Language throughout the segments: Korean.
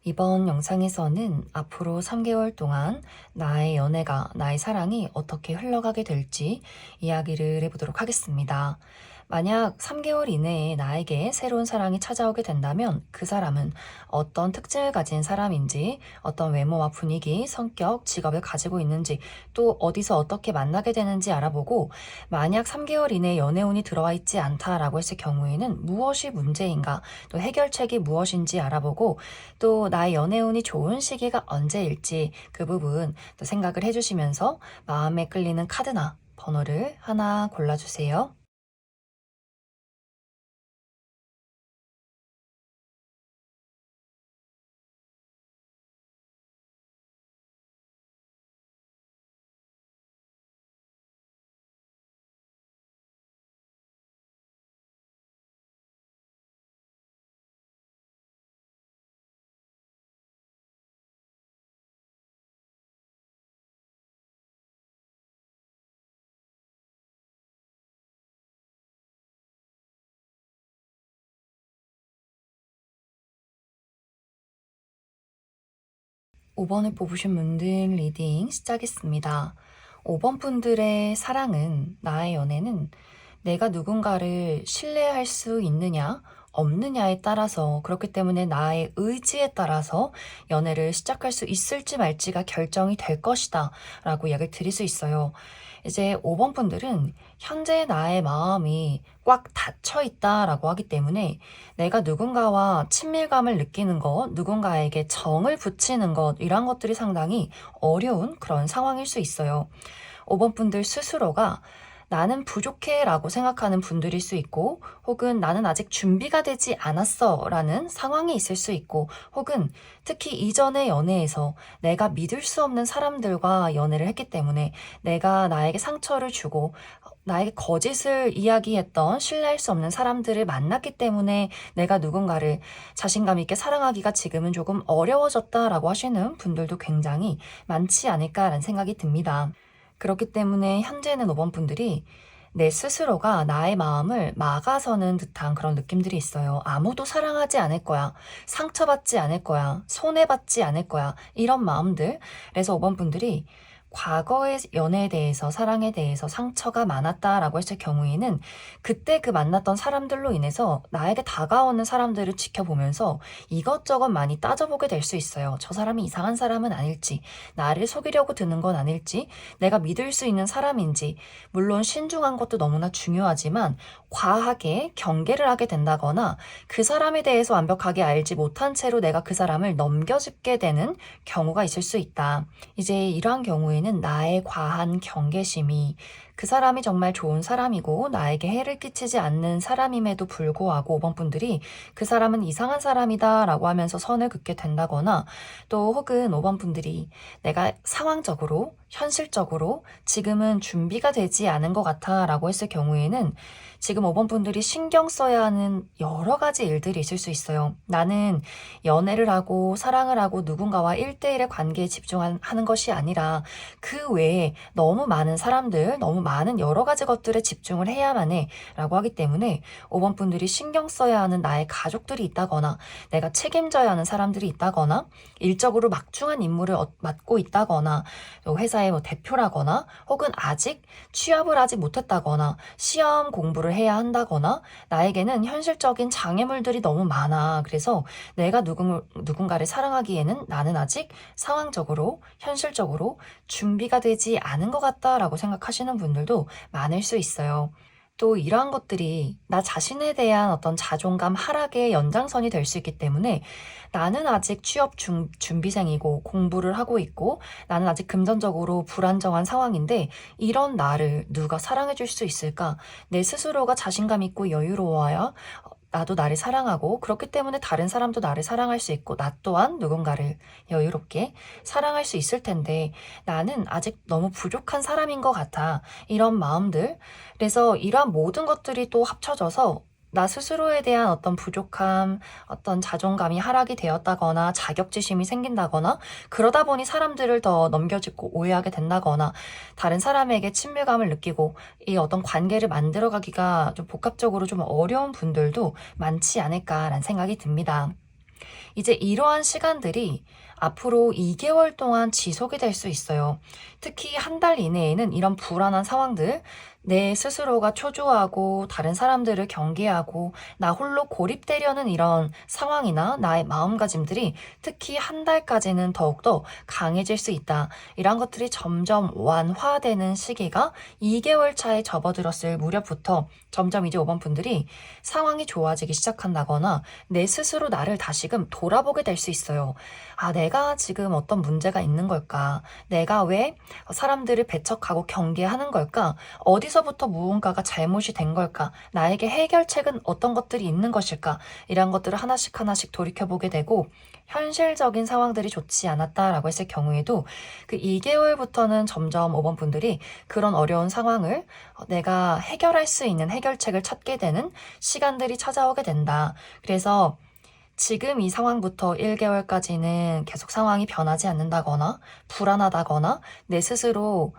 이번 영상에서는 앞으로 3개월 동안 나의 연애가, 나의 사랑이 어떻게 흘러가게 될지 이야기를 해보도록 하겠습니다. 만약 3개월 이내에 나에게 새로운 사랑이 찾아오게 된다면 그 사람은 어떤 특징을 가진 사람인지, 어떤 외모와 분위기, 성격, 직업을 가지고 있는지, 또 어디서 어떻게 만나게 되는지 알아보고, 만약 3개월 이내에 연애운이 들어와 있지 않다라고 했을 경우에는 무엇이 문제인가, 또 해결책이 무엇인지 알아보고, 또 나의 연애운이 좋은 시기가 언제일지 그 부분 또 생각을 해주시면서 마음에 끌리는 카드나 번호를 하나 골라주세요. 5번을 뽑으신 분들 리딩 시작했습니다. 5번 분들의 사랑은, 나의 연애는 내가 누군가를 신뢰할 수 있느냐, 없느냐에 따라서, 그렇기 때문에 나의 의지에 따라서 연애를 시작할 수 있을지 말지가 결정이 될 것이다 라고 이야기를 드릴 수 있어요. 이제 5번 분들은 현재 나의 마음이 꽉 닫혀 있다라고 하기 때문에 내가 누군가와 친밀감을 느끼는 것, 누군가에게 정을 붙이는 것, 이런 것들이 상당히 어려운 그런 상황일 수 있어요. 5번 분들 스스로가 나는 부족해 라고 생각하는 분들일 수 있고, 혹은 나는 아직 준비가 되지 않았어 라는 상황이 있을 수 있고, 혹은 특히 이전의 연애에서 내가 믿을 수 없는 사람들과 연애를 했기 때문에 내가 나에게 상처를 주고 나에게 거짓을 이야기했던 신뢰할 수 없는 사람들을 만났기 때문에 내가 누군가를 자신감 있게 사랑하기가 지금은 조금 어려워졌다라고 하시는 분들도 굉장히 많지 않을까라는 생각이 듭니다. 그렇기 때문에 현재는 5번 분들이 내 스스로가 나의 마음을 막아서는 듯한 그런 느낌들이 있어요. 아무도 사랑하지 않을 거야. 상처받지 않을 거야. 손해받지 않을 거야. 이런 마음들. 그래서 5번 분들이 과거의 연애에 대해서, 사랑에 대해서 상처가 많았다라고 했을 경우에는 그때 그 만났던 사람들로 인해서 나에게 다가오는 사람들을 지켜보면서 이것저것 많이 따져보게 될 수 있어요. 저 사람이 이상한 사람은 아닐지, 나를 속이려고 드는 건 아닐지, 내가 믿을 수 있는 사람인지. 물론 신중한 것도 너무나 중요하지만 과하게 경계를 하게 된다거나 그 사람에 대해서 완벽하게 알지 못한 채로 내가 그 사람을 넘겨짚게 되는 경우가 있을 수 있다. 이제 이러한 경우에는 나의 과한 경계심이, 그 사람이 정말 좋은 사람이고 나에게 해를 끼치지 않는 사람임에도 불구하고 5번 분들이 그 사람은 이상한 사람이다 라고 하면서 선을 긋게 된다거나, 또 혹은 5번 분들이 내가 상황적으로, 현실적으로 지금은 준비가 되지 않은 것 같아 라고 했을 경우에는 지금 5번 분들이 신경 써야 하는 여러 가지 일들이 있을 수 있어요. 나는 연애를 하고 사랑을 하고 누군가와 1대1의 관계에 집중하는 것이 아니라 그 외에 너무 많은 사람들, 너무 많은 여러 가지 것들에 집중을 해야만 해 라고 하기 때문에 5번 분들이 신경 써야 하는 나의 가족들이 있다거나, 내가 책임져야 하는 사람들이 있다거나, 일적으로 막중한 임무를 맡고 있다거나, 회사의 뭐 대표라거나, 혹은 아직 취업을 하지 못했다거나, 시험 공부를 해야 한다거나, 나에게는 현실적인 장애물들이 너무 많아. 그래서 내가 누군가를 사랑하기에는 나는 아직 상황적으로, 현실적으로 준비가 되지 않은 것 같다라고 생각하시는 분들도 많을 수 있어요. 또 이러한 것들이 나 자신에 대한 어떤 자존감 하락의 연장선이 될 수 있기 때문에 나는 아직 취업 준비생이고 공부를 하고 있고 나는 아직 금전적으로 불안정한 상황인데 이런 나를 누가 사랑해 줄 수 있을까? 내 스스로가 자신감 있고 여유로워야 나도 나를 사랑하고, 그렇기 때문에 다른 사람도 나를 사랑할 수 있고 나 또한 누군가를 여유롭게 사랑할 수 있을 텐데 나는 아직 너무 부족한 사람인 것 같아. 이런 마음들. 그래서 이러한 모든 것들이 또 합쳐져서 나 스스로에 대한 어떤 부족함, 어떤 자존감이 하락이 되었다거나 자격지심이 생긴다거나, 그러다 보니 사람들을 더 넘겨짚고 오해하게 된다거나, 다른 사람에게 친밀감을 느끼고 이 어떤 관계를 만들어가기가 좀 복합적으로 좀 어려운 분들도 많지 않을까라는 생각이 듭니다. 이제 이러한 시간들이 앞으로 2개월 동안 지속이 될 수 있어요. 특히 한 달 이내에는 이런 불안한 상황들, 내 스스로가 초조하고 다른 사람들을 경계하고 나 홀로 고립되려는 이런 상황이나 나의 마음가짐들이 특히 한 달까지는 더욱더 강해질 수 있다. 이런 것들이 점점 완화되는 시기가 2개월 차에 접어들었을 무렵부터 점점 이제 5번 분들이 상황이 좋아지기 시작한다거나 내 스스로 나를 다시금 돌아보게 될 수 있어요. 아, 내가 지금 어떤 문제가 있는 걸까? 내가 왜 사람들을 배척하고 경계하는 걸까? 어디서부터 무언가가 잘못이 된 걸까? 나에게 해결책은 어떤 것들이 있는 것일까? 이런 것들을 하나씩 하나씩 돌이켜보게 되고 현실적인 상황들이 좋지 않았다라고 했을 경우에도 그 2개월부터는 점점 5번 분들이 그런 어려운 상황을 내가 해결할 수 있는 해결책을 찾게 되는 시간들이 찾아오게 된다. 그래서 지금 이 상황부터 1개월까지는 계속 상황이 변하지 않는다거나 불안하다거나 내 스스로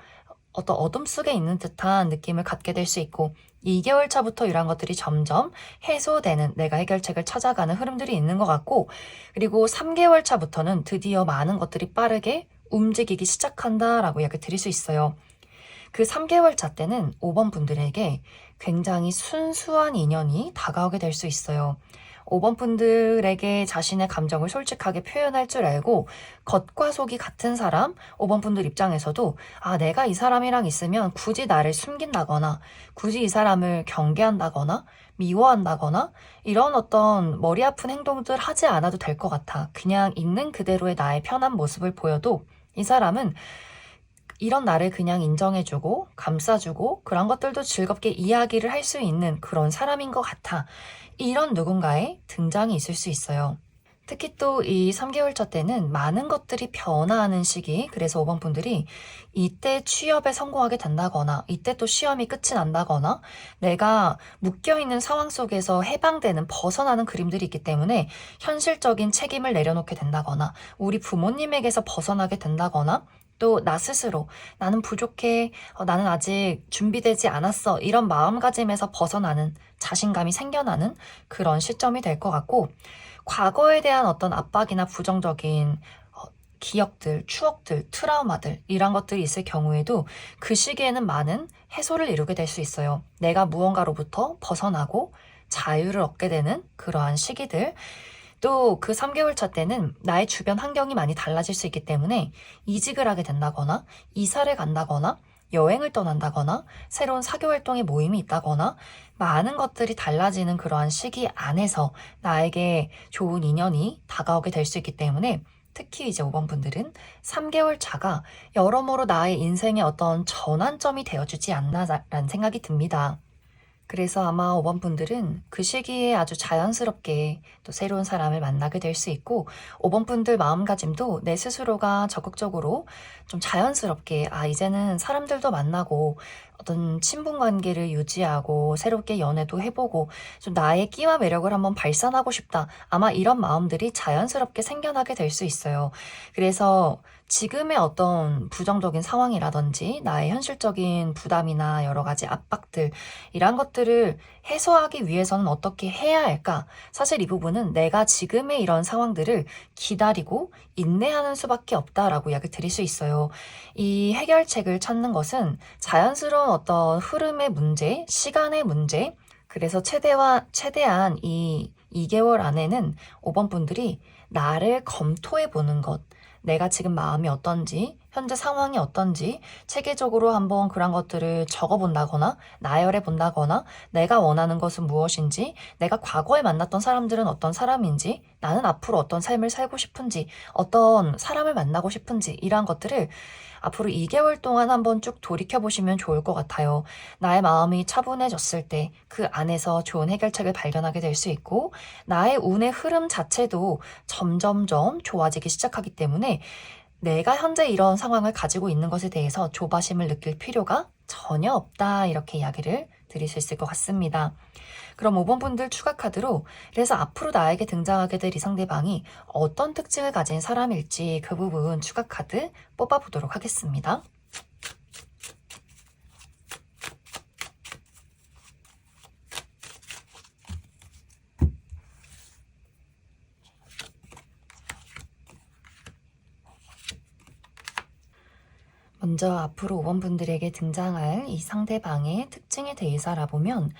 어떤 어둠 속에 있는 듯한 느낌을 갖게 될 수 있고 2개월 차부터 이런 것들이 점점 해소되는 내가 해결책을 찾아가는 흐름들이 있는 것 같고 그리고 3개월 차부터는 드디어 많은 것들이 빠르게 움직이기 시작한다라고 이야기 드릴 수 있어요. 그 3개월 차 때는 5번 분들에게 굉장히 순수한 인연이 다가오게 될 수 있어요. 5번 분들에게 자신의 감정을 솔직하게 표현할 줄 알고 겉과 속이 같은 사람, 5번 분들 입장에서도 아, 내가 이 사람이랑 있으면 굳이 나를 숨긴다거나 굳이 이 사람을 경계한다거나 미워한다거나 이런 어떤 머리 아픈 행동들 하지 않아도 될 것 같아. 그냥 있는 그대로의 나의 편한 모습을 보여도 이 사람은 이런 나를 그냥 인정해주고 감싸주고 그런 것들도 즐겁게 이야기를 할 수 있는 그런 사람인 것 같아. 이런 누군가의 등장이 있을 수 있어요. 특히 또 이 3개월 차 때는 많은 것들이 변화하는 시기, 그래서 5번 분들이 이때 취업에 성공하게 된다거나 이때 또 시험이 끝이 난다거나 내가 묶여있는 상황 속에서 해방되는 벗어나는 그림들이 있기 때문에 현실적인 책임을 내려놓게 된다거나 우리 부모님에게서 벗어나게 된다거나 또 나 스스로 나는 부족해, 나는 아직 준비되지 않았어 이런 마음가짐에서 벗어나는 자신감이 생겨나는 그런 시점이 될 것 같고 과거에 대한 어떤 압박이나 부정적인 기억들, 추억들, 트라우마들 이런 것들이 있을 경우에도 그 시기에는 많은 해소를 이루게 될 수 있어요. 내가 무언가로부터 벗어나고 자유를 얻게 되는 그러한 시기들 또 그 3개월 차 때는 나의 주변 환경이 많이 달라질 수 있기 때문에 이직을 하게 된다거나 이사를 간다거나 여행을 떠난다거나 새로운 사교 활동에 모임이 있다거나 많은 것들이 달라지는 그러한 시기 안에서 나에게 좋은 인연이 다가오게 될 수 있기 때문에 특히 이제 5번 분들은 3개월 차가 여러모로 나의 인생의 어떤 전환점이 되어주지 않나라는 생각이 듭니다. 그래서 아마 5번 분들은 그 시기에 아주 자연스럽게 또 새로운 사람을 만나게 될 수 있고 5번 분들 마음가짐도 내 스스로가 적극적으로 좀 자연스럽게 아 이제는 사람들도 만나고 어떤 친분 관계를 유지하고 새롭게 연애도 해보고 좀 나의 끼와 매력을 한번 발산하고 싶다. 아마 이런 마음들이 자연스럽게 생겨나게 될 수 있어요. 그래서 지금의 어떤 부정적인 상황이라든지 나의 현실적인 부담이나 여러 가지 압박들 이런 것들을 해소하기 위해서는 어떻게 해야 할까? 사실 이 부분은 내가 지금의 이런 상황들을 기다리고 인내하는 수밖에 없다라고 이야기 드릴 수 있어요. 이 해결책을 찾는 것은 자연스러운 어떤 흐름의 문제, 시간의 문제, 그래서 최대한 이 2개월 안에는 5번 분들이 나를 검토해 보는 것, 내가 지금 마음이 어떤지, 현재 상황이 어떤지 체계적으로 한번 그런 것들을 적어본다거나 나열해 본다거나 내가 원하는 것은 무엇인지, 내가 과거에 만났던 사람들은 어떤 사람인지, 나는 앞으로 어떤 삶을 살고 싶은지, 어떤 사람을 만나고 싶은지 이러한 것들을 앞으로 2개월 동안 한번 쭉 돌이켜보시면 좋을 것 같아요. 나의 마음이 차분해졌을 때 그 안에서 좋은 해결책을 발견하게 될 수 있고 나의 운의 흐름 자체도 점점점 좋아지기 시작하기 때문에 내가 현재 이런 상황을 가지고 있는 것에 대해서 조바심을 느낄 필요가 전혀 없다 이렇게 이야기를 드릴 수 있을 것 같습니다. 그럼 5번 분들 추가 카드로 그래서 앞으로 나에게 등장하게 될 이 상대방이 어떤 특징을 가진 사람일지 그 부분 추가 카드 뽑아보도록 하겠습니다. 먼저 앞으로 5번 분들에게 등장할 이 상대방의 특징에 대해서 알아보면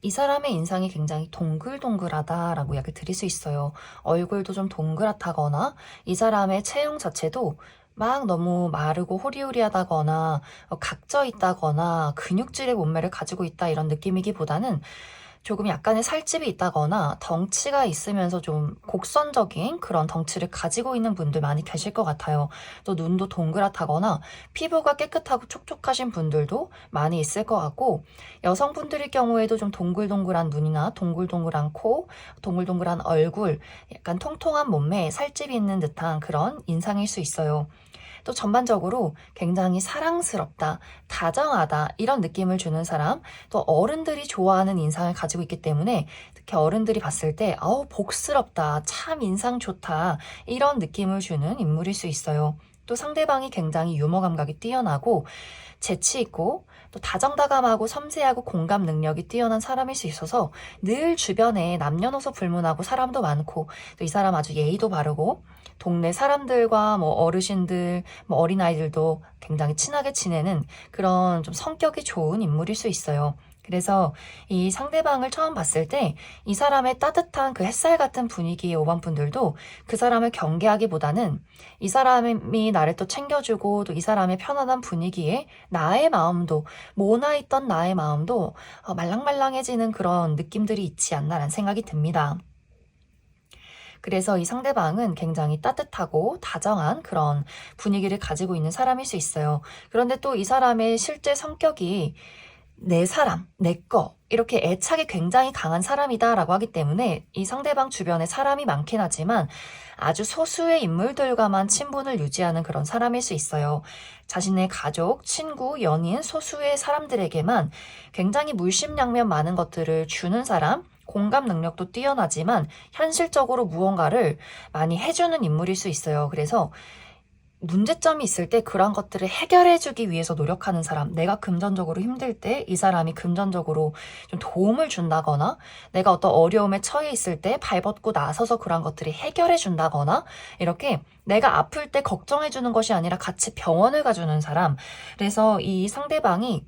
이 사람의 인상이 굉장히 동글동글하다라고 이야기 드릴 수 있어요. 얼굴도 좀 동그랗다거나 이 사람의 체형 자체도 막 너무 마르고 호리호리하다거나 각져 있다거나 근육질의 몸매를 가지고 있다 이런 느낌이기보다는 조금 약간의 살집이 있다거나 덩치가 있으면서 좀 곡선적인 그런 덩치를 가지고 있는 분들 많이 계실 것 같아요. 또 눈도 동그랗다거나 피부가 깨끗하고 촉촉하신 분들도 많이 있을 것 같고, 여성분들의 경우에도 좀 동글동글한 눈이나 동글동글한 코, 동글동글한 얼굴, 약간 통통한 몸매에 살집이 있는 듯한 그런 인상일 수 있어요. 또 전반적으로 굉장히 사랑스럽다, 다정하다 이런 느낌을 주는 사람, 또 어른들이 좋아하는 인상을 가지고 있기 때문에 특히 어른들이 봤을 때 아우 복스럽다, 참 인상 좋다 이런 느낌을 주는 인물일 수 있어요. 또 상대방이 굉장히 유머 감각이 뛰어나고 재치 있고 또 다정다감하고 섬세하고 공감 능력이 뛰어난 사람일 수 있어서 늘 주변에 남녀노소 불문하고 사람도 많고 또 이 사람 아주 예의도 바르고 동네 사람들과 뭐 어르신들, 뭐 어린아이들도 굉장히 친하게 지내는 그런 좀 성격이 좋은 인물일 수 있어요. 그래서 이 상대방을 처음 봤을 때 이 사람의 따뜻한 그 햇살 같은 분위기의 5번 분들도 그 사람을 경계하기보다는 이 사람이 나를 또 챙겨주고 또 이 사람의 편안한 분위기에 나의 마음도 모나있던 나의 마음도 말랑말랑해지는 그런 느낌들이 있지 않나라는 생각이 듭니다. 그래서 이 상대방은 굉장히 따뜻하고 다정한 그런 분위기를 가지고 있는 사람일 수 있어요. 그런데 또 이 사람의 실제 성격이 내 사람, 내 거, 이렇게 애착이 굉장히 강한 사람이다라고 하기 때문에 이 상대방 주변에 사람이 많긴 하지만 아주 소수의 인물들과만 친분을 유지하는 그런 사람일 수 있어요. 자신의 가족, 친구, 연인, 소수의 사람들에게만 굉장히 물심양면 많은 것들을 주는 사람, 공감 능력도 뛰어나지만 현실적으로 무언가를 많이 해주는 인물일 수 있어요. 그래서 문제점이 있을 때 그런 것들을 해결해주기 위해서 노력하는 사람, 내가 금전적으로 힘들 때 이 사람이 금전적으로 좀 도움을 준다거나 내가 어떤 어려움에 처해 있을 때 발벗고 나서서 그런 것들을 해결해준다거나 이렇게 내가 아플 때 걱정해주는 것이 아니라 같이 병원을 가주는 사람. 그래서 이 상대방이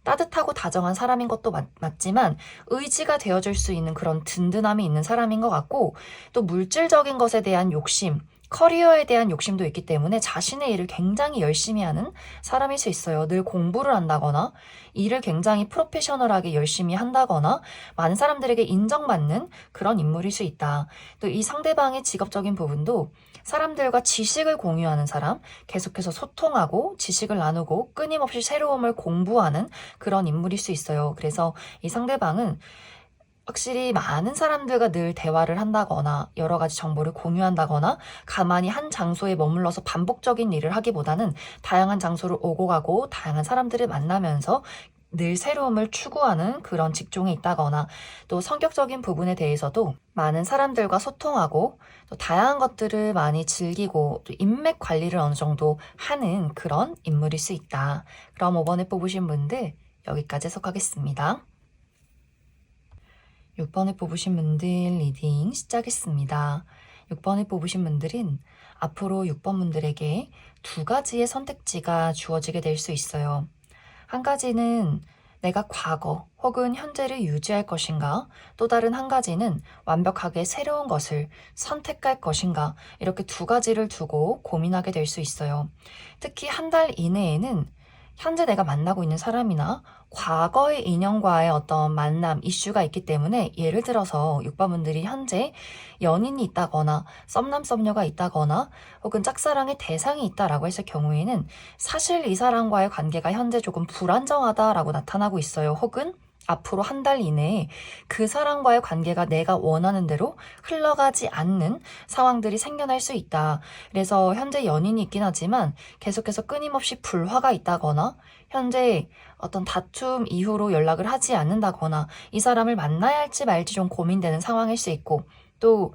따뜻하고 다정한 사람인 것도 맞지만 의지가 되어줄 수 있는 그런 든든함이 있는 사람인 것 같고 또 물질적인 것에 대한 욕심, 커리어에 대한 욕심도 있기 때문에 자신의 일을 굉장히 열심히 하는 사람일 수 있어요. 늘 공부를 한다거나 일을 굉장히 프로페셔널하게 열심히 한다거나 많은 사람들에게 인정받는 그런 인물일 수 있다. 또 이 상대방의 직업적인 부분도 사람들과 지식을 공유하는 사람, 계속해서 소통하고 지식을 나누고 끊임없이 새로움을 공부하는 그런 인물일 수 있어요. 그래서 이 상대방은 확실히 많은 사람들과 늘 대화를 한다거나 여러 가지 정보를 공유한다거나 가만히 한 장소에 머물러서 반복적인 일을 하기보다는 다양한 장소를 오고 가고 다양한 사람들을 만나면서 늘 새로움을 추구하는 그런 직종에 있다거나 또 성격적인 부분에 대해서도 많은 사람들과 소통하고 또 다양한 것들을 많이 즐기고 또 인맥 관리를 어느 정도 하는 그런 인물일 수 있다. 그럼 5번에 뽑으신 분들 여기까지 해석하겠습니다. 6번에 뽑으신 분들 리딩 시작했습니다. 6번에 뽑으신 분들은 앞으로 6번 분들에게 두 가지의 선택지가 주어지게 될 수 있어요. 한 가지는 내가 과거 혹은 현재를 유지할 것인가, 또 다른 한 가지는 완벽하게 새로운 것을 선택할 것인가, 이렇게 두 가지를 두고 고민하게 될 수 있어요. 특히 한 달 이내에는 현재 내가 만나고 있는 사람이나 과거의 인연과의 어떤 만남, 이슈가 있기 때문에 예를 들어서 6번분들이 현재 연인이 있다거나 썸남 썸녀가 있다거나 혹은 짝사랑의 대상이 있다라고 했을 경우에는 사실 이 사람과의 관계가 현재 조금 불안정하다라고 나타나고 있어요. 혹은 앞으로 한 달 이내에 그 사람과의 관계가 내가 원하는 대로 흘러가지 않는 상황들이 생겨날 수 있다. 그래서 현재 연인이 있긴 하지만 계속해서 끊임없이 불화가 있다거나 현재 어떤 다툼 이후로 연락을 하지 않는다거나 이 사람을 만나야 할지 말지 좀 고민되는 상황일 수 있고 또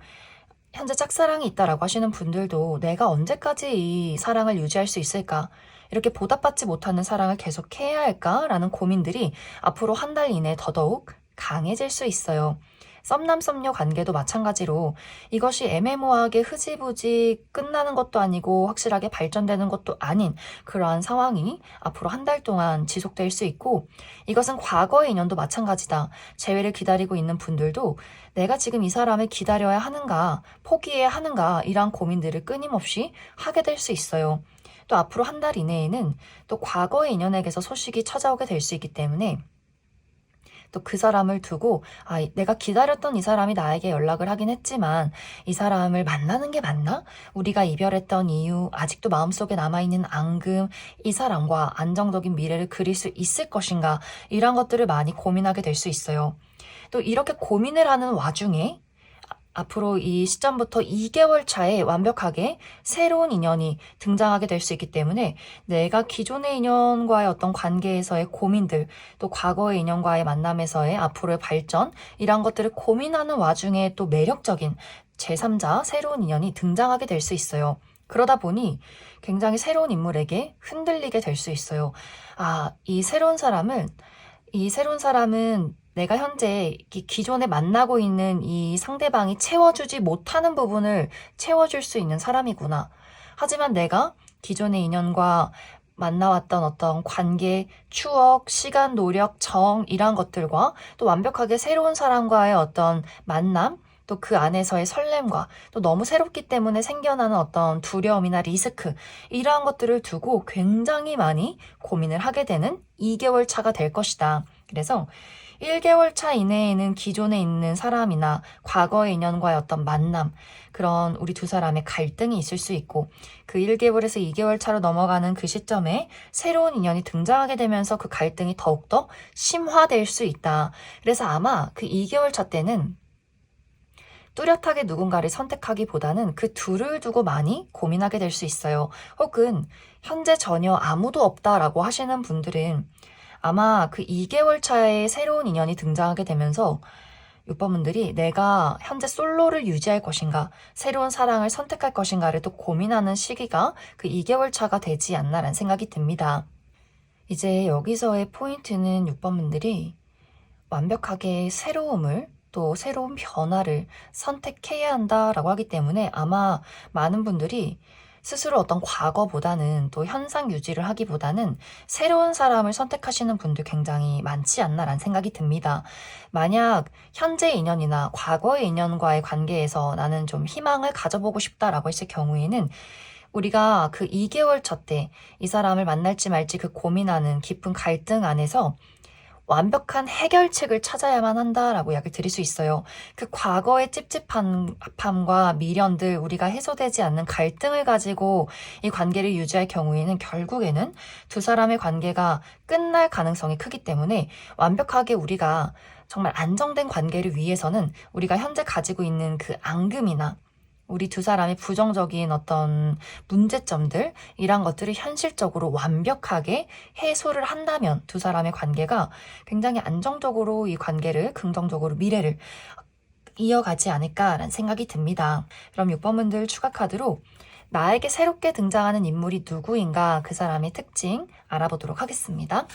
현재 짝사랑이 있다라고 하시는 분들도 내가 언제까지 이 사랑을 유지할 수 있을까? 이렇게 보답받지 못하는 사랑을 계속해야 할까라는 고민들이 앞으로 한 달 이내에 더더욱 강해질 수 있어요. 썸남 썸녀 관계도 마찬가지로 이것이 애매모호하게 흐지부지 끝나는 것도 아니고 확실하게 발전되는 것도 아닌 그러한 상황이 앞으로 한 달 동안 지속될 수 있고, 이것은 과거의 인연도 마찬가지다. 재회를 기다리고 있는 분들도 내가 지금 이 사람을 기다려야 하는가, 포기해야 하는가, 이런 고민들을 끊임없이 하게 될 수 있어요. 또 앞으로 한 달 이내에는 또 과거의 인연에게서 소식이 찾아오게 될 수 있기 때문에 또 그 사람을 두고 내가 기다렸던 이 사람이 나에게 연락을 하긴 했지만 이 사람을 만나는 게 맞나? 우리가 이별했던 이유, 아직도 마음속에 남아있는 앙금, 이 사람과 안정적인 미래를 그릴 수 있을 것인가? 이런 것들을 많이 고민하게 될 수 있어요. 또 이렇게 고민을 하는 와중에 앞으로 이 시점부터 2개월 차에 완벽하게 새로운 인연이 등장하게 될 수 있기 때문에 내가 기존의 인연과의 어떤 관계에서의 고민들, 또 과거의 인연과의 만남에서의 앞으로의 발전, 이런 것들을 고민하는 와중에 또 매력적인 제3자 새로운 인연이 등장하게 될 수 있어요. 그러다 보니 굉장히 새로운 인물에게 흔들리게 될 수 있어요. 이 새로운 사람은 내가 현재 기존에 만나고 있는 이 상대방이 채워주지 못하는 부분을 채워줄 수 있는 사람이구나. 하지만 내가 기존의 인연과 만나왔던 어떤 관계, 추억, 시간, 노력, 정, 이런 것들과 또 완벽하게 새로운 사람과의 어떤 만남, 또 그 안에서의 설렘과 또 너무 새롭기 때문에 생겨나는 어떤 두려움이나 리스크, 이러한 것들을 두고 굉장히 많이 고민을 하게 되는 2개월 차가 될 것이다. 그래서 1개월 차 이내에는 기존에 있는 사람이나 과거의 인연과의 어떤 만남, 그런 우리 두 사람의 갈등이 있을 수 있고, 그 1개월에서 2개월 차로 넘어가는 그 시점에 새로운 인연이 등장하게 되면서 그 갈등이 더욱더 심화될 수 있다. 그래서 아마 그 2개월 차 때는 뚜렷하게 누군가를 선택하기보다는 그 둘을 두고 많이 고민하게 될 수 있어요. 혹은 현재 전혀 아무도 없다라고 하시는 분들은 아마 그 2개월 차에 새로운 인연이 등장하게 되면서 6번분들이 내가 현재 솔로를 유지할 것인가, 새로운 사랑을 선택할 것인가를 또 고민하는 시기가 그 2개월 차가 되지 않나라는 생각이 듭니다. 이제 여기서의 포인트는 6번분들이 완벽하게 새로움을, 또 새로운 변화를 선택해야 한다라고 하기 때문에 아마 많은 분들이 스스로 어떤 과거보다는 또 현상 유지를 하기보다는 새로운 사람을 선택하시는 분들 굉장히 많지 않나라는 생각이 듭니다. 만약 현재 인연이나 과거의 인연과의 관계에서 나는 좀 희망을 가져보고 싶다라고 했을 경우에는 우리가 그 2개월 차 때 이 사람을 만날지 말지 그 고민하는 깊은 갈등 안에서 완벽한 해결책을 찾아야만 한다라고 이야기를 드릴 수 있어요. 그 과거의 찝찝함과 미련들, 우리가 해소되지 않는 갈등을 가지고 이 관계를 유지할 경우에는 결국에는 두 사람의 관계가 끝날 가능성이 크기 때문에 완벽하게 우리가 정말 안정된 관계를 위해서는 우리가 현재 가지고 있는 그 앙금이나 우리 두 사람의 부정적인 어떤 문제점들, 이런 것들을 현실적으로 완벽하게 해소를 한다면 두 사람의 관계가 굉장히 안정적으로 이 관계를, 긍정적으로 미래를 이어가지 않을까라는 생각이 듭니다. 그럼 6번분들 추가 카드로 나에게 새롭게 등장하는 인물이 누구인가, 그 사람의 특징 알아보도록 하겠습니다.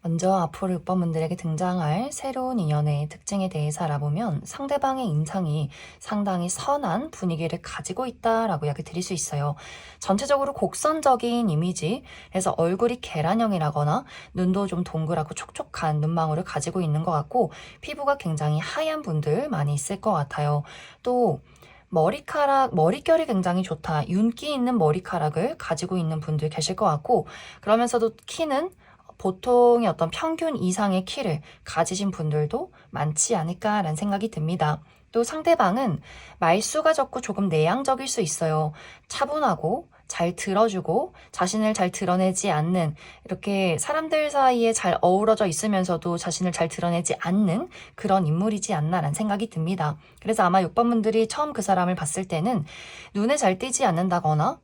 먼저 앞으로 6번분들에게 등장할 새로운 인연의 특징에 대해서 알아보면 상대방의 인상이 상당히 선한 분위기를 가지고 있다라고 이야기 드릴 수 있어요. 전체적으로 곡선적인 이미지, 그래서 얼굴이 계란형이라거나 눈도 좀 동그랗고 촉촉한 눈망울을 가지고 있는 것 같고 피부가 굉장히 하얀 분들 많이 있을 것 같아요. 또 머릿결이 굉장히 좋다. 윤기 있는 머리카락을 가지고 있는 분들 계실 것 같고, 그러면서도 키는 보통의 어떤 평균 이상의 키를 가지신 분들도 많지 않을까라는 생각이 듭니다. 또 상대방은 말수가 적고 조금 내향적일 수 있어요. 차분하고 잘 들어주고 자신을 잘 드러내지 않는, 이렇게 사람들 사이에 잘 어우러져 있으면서도 자신을 잘 드러내지 않는 그런 인물이지 않나라는 생각이 듭니다. 그래서 아마 6번분들이 처음 그 사람을 봤을 때는 눈에 잘 띄지 않는다거나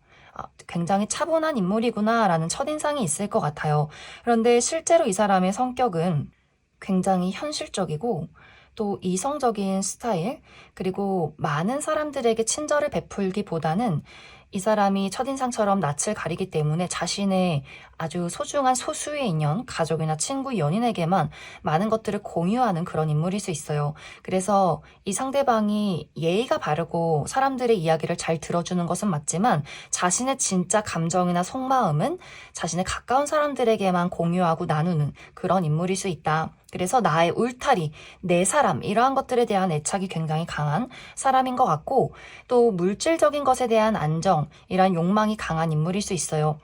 굉장히 차분한 인물이구나 라는 첫인상이 있을 것 같아요. 그런데 실제로 이 사람의 성격은 굉장히 현실적이고 또 이성적인 스타일, 그리고 많은 사람들에게 친절을 베풀기보다는 이 사람이 첫인상처럼 낯을 가리기 때문에 자신의 아주 소중한 소수의 인연, 가족이나 친구, 연인에게만 많은 것들을 공유하는 그런 인물일 수 있어요. 그래서 이 상대방이 예의가 바르고 사람들의 이야기를 잘 들어주는 것은 맞지만 자신의 진짜 감정이나 속마음은 자신의 가까운 사람들에게만 공유하고 나누는 그런 인물일 수 있다. 그래서 나의 울타리, 내 사람, 이러한 것들에 대한 애착이 굉장히 강한 사람인 것 같고, 또 물질적인 것에 대한 안정, 이런 욕망이 강한 인물일 수 있어요.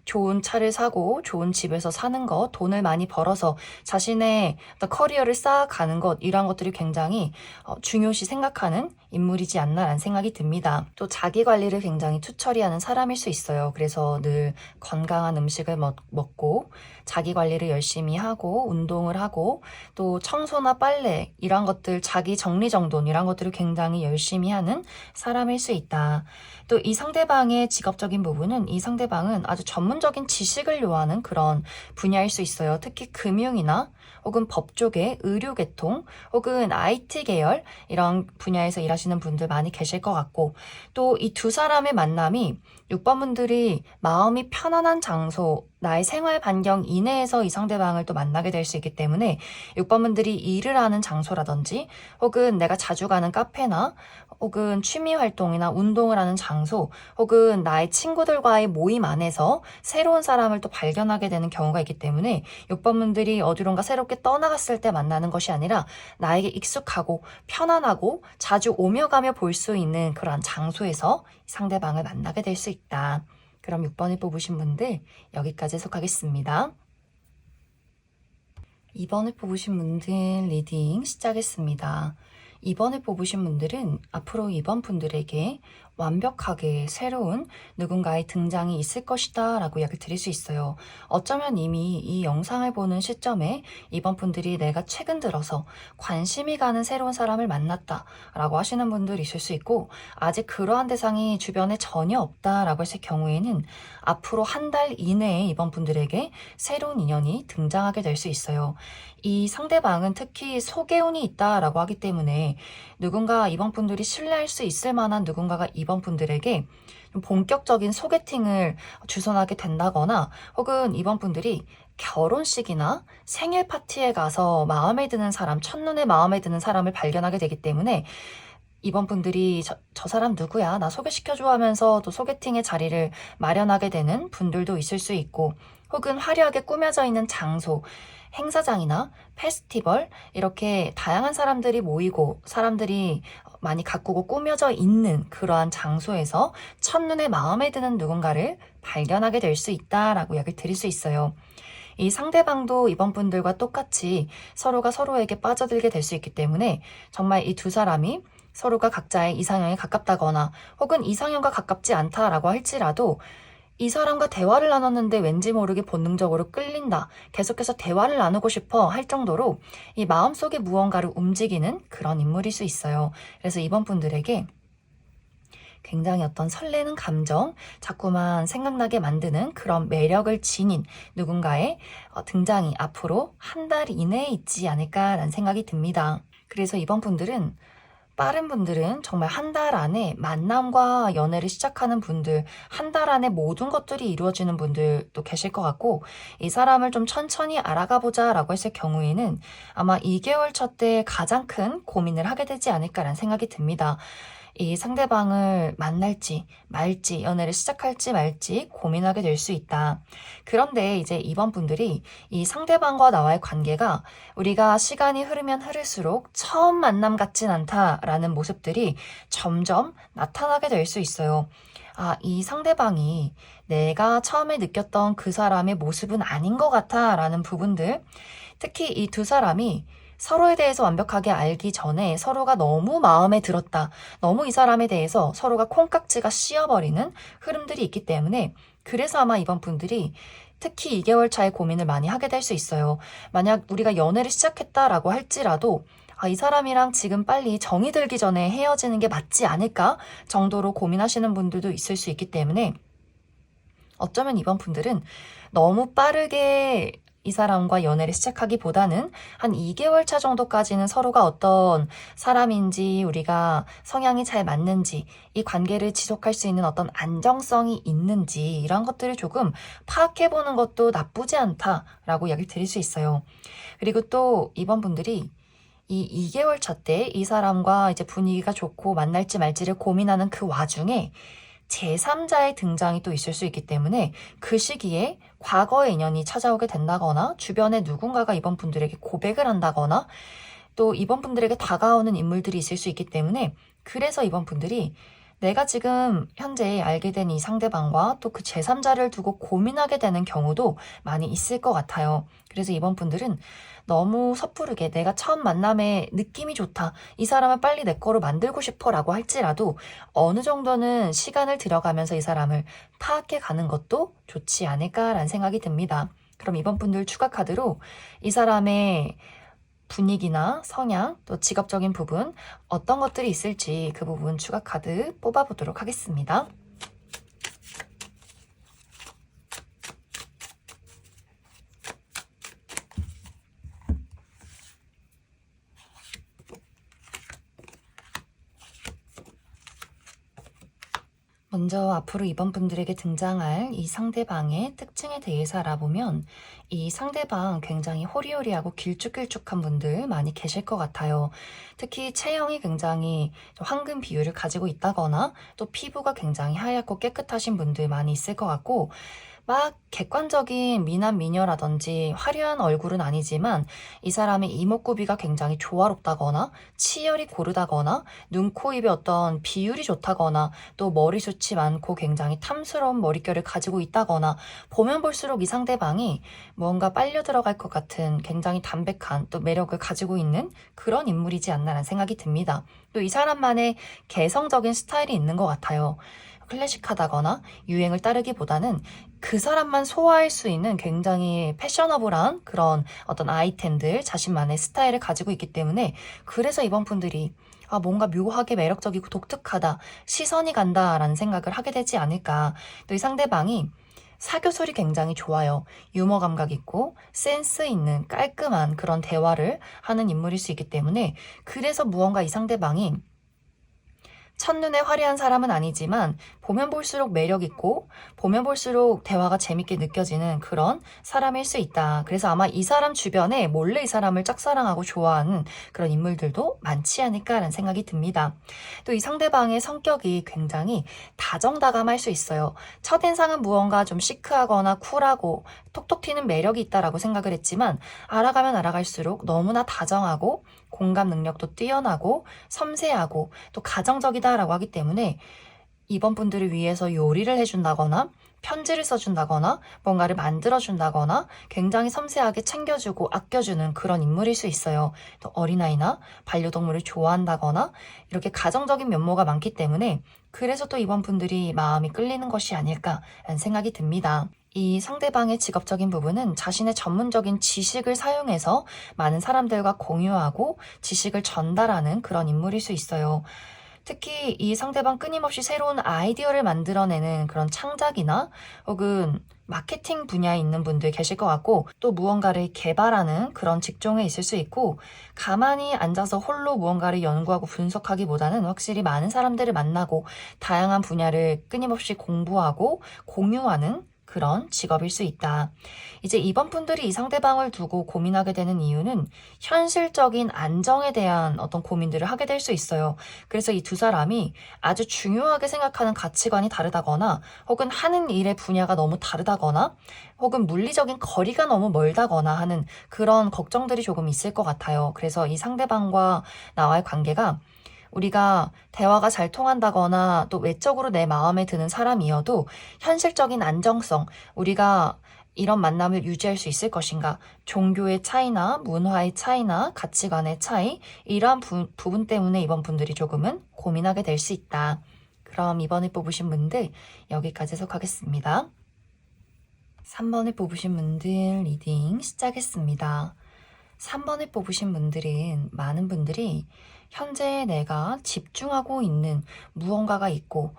좋은 차를 사고 좋은 집에서 사는 것, 돈을 많이 벌어서 자신의 어떤 커리어를 쌓아가는 것, 이러한 것들이 굉장히 중요시 생각하는 인물이지 않나라는 생각이 듭니다. 또 자기 관리를 굉장히 투철히 하는 사람일 수 있어요. 그래서 늘 건강한 음식을 먹고 자기 관리를 열심히 하고 운동을 하고 또 청소나 빨래 이런 것들, 자기 정리정돈 이런 것들을 굉장히 열심히 하는 사람일 수 있다. 또 이 상대방의 직업적인 부분은 이 상대방은 아주 전문적인 지식을 요하는 그런 분야일 수 있어요. 특히 금융이나 혹은 법조계, 의료계통, 혹은 IT 계열 이런 분야에서 일하시는 분들 많이 계실 것 같고, 또 이 두 사람의 만남이 6번 분들이 마음이 편안한 장소, 나의 생활 반경 이내에서 이 상대방을 또 만나게 될 수 있기 때문에 6번 분들이 일을 하는 장소라든지 혹은 내가 자주 가는 카페나 혹은 취미 활동이나 운동을 하는 장소 혹은 나의 친구들과의 모임 안에서 새로운 사람을 또 발견하게 되는 경우가 있기 때문에 6번 분들이 어디론가 새롭게 떠나갔을 때 만나는 것이 아니라 나에게 익숙하고 편안하고 자주 오며 가며 볼 수 있는 그러한 장소에서 상대방을 만나게 될 수 있다. 그럼 6번을 뽑으신 분들 여기까지 해석하겠습니다. 2번을 뽑으신 분들 리딩 시작했습니다. 2번을 뽑으신 분들은 앞으로 2번 분들에게 완벽하게 새로운 누군가의 등장이 있을 것이다 라고 이야기를 드릴 수 있어요. 어쩌면 이미 이 영상을 보는 시점에 2번 분들이 내가 최근 들어서 관심이 가는 새로운 사람을 만났다 라고 하시는 분들이 있을 수 있고, 아직 그러한 대상이 주변에 전혀 없다 라고 했을 경우에는 앞으로 한 달 이내에 2번 분들에게 새로운 인연이 등장하게 될 수 있어요. 이 상대방은 특히 소개운이 있다라고 하기 때문에 누군가 이번 분들이 신뢰할 수 있을 만한 누군가가 이번 분들에게 본격적인 소개팅을 주선하게 된다거나 혹은 이번 분들이 결혼식이나 생일 파티에 가서 마음에 드는 사람, 첫눈에 마음에 드는 사람을 발견하게 되기 때문에 이번 분들이 저 사람 누구야? 나 소개시켜줘 하면서 또 소개팅의 자리를 마련하게 되는 분들도 있을 수 있고, 혹은 화려하게 꾸며져 있는 장소, 행사장이나 페스티벌, 이렇게 다양한 사람들이 모이고 사람들이 많이 가꾸고 꾸며져 있는 그러한 장소에서 첫눈에 마음에 드는 누군가를 발견하게 될 수 있다라고 이야기를 드릴 수 있어요. 이 상대방도 이번 분들과 똑같이 서로가 서로에게 빠져들게 될 수 있기 때문에 정말 이 두 사람이 서로가 각자의 이상형에 가깝다거나 혹은 이상형과 가깝지 않다라고 할지라도 이 사람과 대화를 나눴는데 왠지 모르게 본능적으로 끌린다, 계속해서 대화를 나누고 싶어 할 정도로 이 마음속에 무언가를 움직이는 그런 인물일 수 있어요. 그래서 이번 분들에게 굉장히 어떤 설레는 감정, 자꾸만 생각나게 만드는 그런 매력을 지닌 누군가의 등장이 앞으로 한 달 이내에 있지 않을까라는 생각이 듭니다. 그래서 이번 분들은, 빠른 분들은 정말 한 달 안에 만남과 연애를 시작하는 분들, 한 달 안에 모든 것들이 이루어지는 분들도 계실 것 같고, 이 사람을 좀 천천히 알아가 보자 라고 했을 경우에는 아마 2개월 차 때 가장 큰 고민을 하게 되지 않을까라는 생각이 듭니다. 이 상대방을 만날지 말지, 연애를 시작할지 말지 고민하게 될 수 있다. 그런데 이제 이번 분들이 이 상대방과 나와의 관계가 우리가 시간이 흐르면 흐를수록 처음 만남 같진 않다라는 모습들이 점점 나타나게 될 수 있어요. 아, 이 상대방이 내가 처음에 느꼈던 그 사람의 모습은 아닌 것 같아 라는 부분들, 특히 이 두 사람이 서로에 대해서 완벽하게 알기 전에 서로가 너무 마음에 들었다, 너무 이 사람에 대해서 서로가 콩깍지가 씌어버리는 흐름들이 있기 때문에, 그래서 아마 이번 분들이 특히 2개월 차에 고민을 많이 하게 될 수 있어요. 만약 우리가 연애를 시작했다라고 할지라도 이 사람이랑 지금 빨리 정이 들기 전에 헤어지는 게 맞지 않을까 정도로 고민하시는 분들도 있을 수 있기 때문에, 어쩌면 이번 분들은 너무 빠르게 이 사람과 연애를 시작하기보다는 한 2개월 차 정도까지는 서로가 어떤 사람인지, 우리가 성향이 잘 맞는지, 이 관계를 지속할 수 있는 어떤 안정성이 있는지, 이런 것들을 조금 파악해보는 것도 나쁘지 않다라고 이야기를 드릴 수 있어요. 그리고 또 이번 분들이 이 2개월 차 때 이 사람과 이제 분위기가 좋고 만날지 말지를 고민하는 그 와중에 제3자의 등장이 또 있을 수 있기 때문에 그 시기에 과거의 인연이 찾아오게 된다거나 주변에 누군가가 이번 분들에게 고백을 한다거나 또 이번 분들에게 다가오는 인물들이 있을 수 있기 때문에, 그래서 이번 분들이 내가 지금 현재 알게 된 이 상대방과 또 그 제3자를 두고 고민하게 되는 경우도 많이 있을 것 같아요. 그래서 이번 분들은 너무 섣부르게 내가 처음 만남에 느낌이 좋다, 이 사람을 빨리 내 거로 만들고 싶어 라고 할지라도 어느 정도는 시간을 들여가면서 이 사람을 파악해 가는 것도 좋지 않을까라는 생각이 듭니다. 그럼 이번 분들 추가 카드로 이 사람의 분위기나 성향, 또 직업적인 부분, 어떤 것들이 있을지 그 부분 추가 카드 뽑아보도록 하겠습니다. 먼저 앞으로 이번 분들에게 등장할 이 상대방의 특징에 대해서 알아보면, 이 상대방 굉장히 호리호리하고 길쭉길쭉한 분들 많이 계실 것 같아요. 특히 체형이 굉장히 황금 비율을 가지고 있다거나 또 피부가 굉장히 하얗고 깨끗하신 분들 많이 있을 것 같고, 막 객관적인 미남 미녀라든지 화려한 얼굴은 아니지만 이 사람의 이목구비가 굉장히 조화롭다거나 치열이 고르다거나 눈, 코, 입의 어떤 비율이 좋다거나 또 머리숱이 많고 굉장히 탐스러운 머릿결을 가지고 있다거나, 보면 볼수록 이 상대방이 뭔가 빨려 들어갈 것 같은 굉장히 담백한 또 매력을 가지고 있는 그런 인물이지 않나라는 생각이 듭니다. 또 이 사람만의 개성적인 스타일이 있는 것 같아요. 클래식하다거나 유행을 따르기보다는 그 사람만 소화할 수 있는 굉장히 패셔너블한 그런 어떤 아이템들, 자신만의 스타일을 가지고 있기 때문에, 그래서 이번 분들이 뭔가 묘하게 매력적이고 독특하다, 시선이 간다라는 생각을 하게 되지 않을까. 또 이 상대방이 사교술이 굉장히 좋아요. 유머 감각 있고 센스 있는 깔끔한 그런 대화를 하는 인물일 수 있기 때문에, 그래서 무언가 이 상대방이 첫눈에 화려한 사람은 아니지만 보면 볼수록 매력 있고 보면 볼수록 대화가 재밌게 느껴지는 그런 사람일 수 있다. 그래서 아마 이 사람 주변에 몰래 이 사람을 짝사랑하고 좋아하는 그런 인물들도 많지 않을까라는 생각이 듭니다. 또 이 상대방의 성격이 굉장히 다정다감할 수 있어요. 첫인상은 무언가 좀 시크하거나 쿨하고 톡톡 튀는 매력이 있다라고 생각을 했지만, 알아가면 알아갈수록 너무나 다정하고 공감 능력도 뛰어나고 섬세하고 또 가정적이다라고 하기 때문에, 이번 분들을 위해서 요리를 해준다거나 편지를 써준다거나 뭔가를 만들어준다거나 굉장히 섬세하게 챙겨주고 아껴주는 그런 인물일 수 있어요. 또 어린아이나 반려동물을 좋아한다거나 이렇게 가정적인 면모가 많기 때문에, 그래서 또 이번 분들이 마음이 끌리는 것이 아닐까라는 생각이 듭니다. 이 상대방의 직업적인 부분은 자신의 전문적인 지식을 사용해서 많은 사람들과 공유하고 지식을 전달하는 그런 인물일 수 있어요. 특히 이 상대방 끊임없이 새로운 아이디어를 만들어내는 그런 창작이나 혹은 마케팅 분야에 있는 분들 계실 것 같고, 또 무언가를 개발하는 그런 직종에 있을 수 있고, 가만히 앉아서 홀로 무언가를 연구하고 분석하기보다는 확실히 많은 사람들을 만나고 다양한 분야를 끊임없이 공부하고 공유하는 그런 직업일 수 있다. 이제 이번 분들이 이 상대방을 두고 고민하게 되는 이유는 현실적인 안정에 대한 어떤 고민들을 하게 될 수 있어요. 그래서 이 두 사람이 아주 중요하게 생각하는 가치관이 다르다거나 혹은 하는 일의 분야가 너무 다르다거나 혹은 물리적인 거리가 너무 멀다거나 하는 그런 걱정들이 조금 있을 것 같아요. 그래서 이 상대방과 나와의 관계가 우리가 대화가 잘 통한다거나 또 외적으로 내 마음에 드는 사람이어도 현실적인 안정성, 우리가 이런 만남을 유지할 수 있을 것인가, 종교의 차이나 문화의 차이나 가치관의 차이, 이러한 부분 때문에 이번 분들이 조금은 고민하게 될 수 있다. 그럼 이번에 뽑으신 분들 여기까지 해석하겠습니다. 3번을 뽑으신 분들 리딩 시작했습니다. 3번을 뽑으신 분들은 많은 분들이 현재 내가 집중하고 있는 무언가가 있고,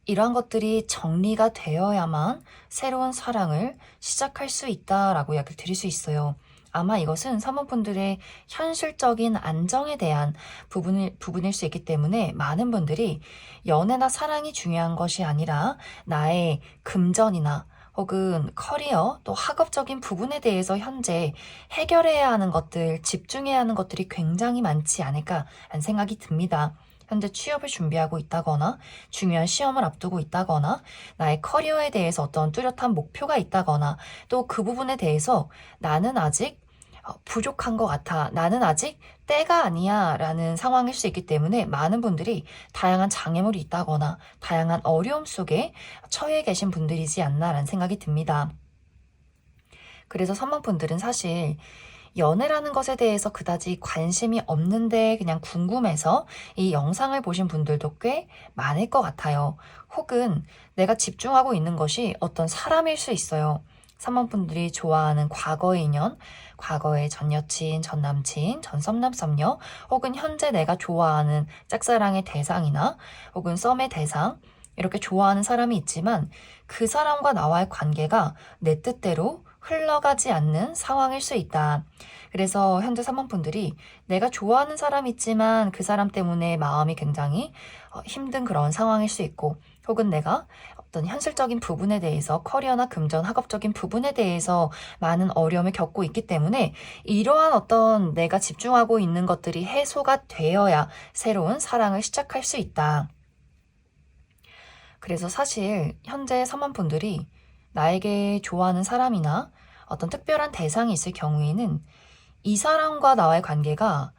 이러한 것들이 정리가 되어야만 새로운 사랑을 시작할 수 있다라고 이야기를 드릴 수 있어요. 아마 이것은 사모분들의 현실적인 안정에 대한 부분일 수 있기 때문에 많은 분들이 연애나 사랑이 중요한 것이 아니라 나의 금전이나 혹은 커리어 또 학업적인 부분에 대해서 현재 해결해야 하는 것들, 집중해야 하는 것들이 굉장히 많지 않을까 하는 생각이 듭니다. 현재 취업을 준비하고 있다거나 중요한 시험을 앞두고 있다거나 나의 커리어에 대해서 어떤 뚜렷한 목표가 있다거나 또 그 부분에 대해서 나는 아직 부족한 것 같아. 나는 아직 때가 아니야. 라는 상황일 수 있기 때문에 많은 분들이 다양한 장애물이 있다거나 다양한 어려움 속에 처해 계신 분들이지 않나라는 생각이 듭니다. 그래서 선망분들은 사실 연애라는 것에 대해서 그다지 관심이 없는데 그냥 궁금해서 이 영상을 보신 분들도 꽤 많을 것 같아요. 혹은 내가 집중하고 있는 것이 어떤 사람일 수 있어요. 사모분들이 좋아하는 과거의 인연, 과거의 전 여친, 전 남친, 전 썸남 썸녀, 혹은 현재 내가 좋아하는 짝사랑의 대상이나 혹은 썸의 대상, 이렇게 좋아하는 사람이 있지만 그 사람과 나와의 관계가 내 뜻대로 흘러가지 않는 상황일 수 있다. 그래서 현재 사모분들이 내가 좋아하는 사람이 있지만 그 사람 때문에 마음이 굉장히 힘든 그런 상황일 수 있고, 혹은 내가 어떤 현실적인 부분에 대해서 커리어나 금전, 학업적인 부분에 대해서 많은 어려움을 겪고 있기 때문에 이러한 어떤 내가 집중하고 있는 것들이 해소가 되어야 새로운 사랑을 시작할 수 있다. 그래서 사실 현재 사모분들이 나에게 좋아하는 사람이나 어떤 특별한 대상이 있을 경우에는 이 사람과 나와의 관계가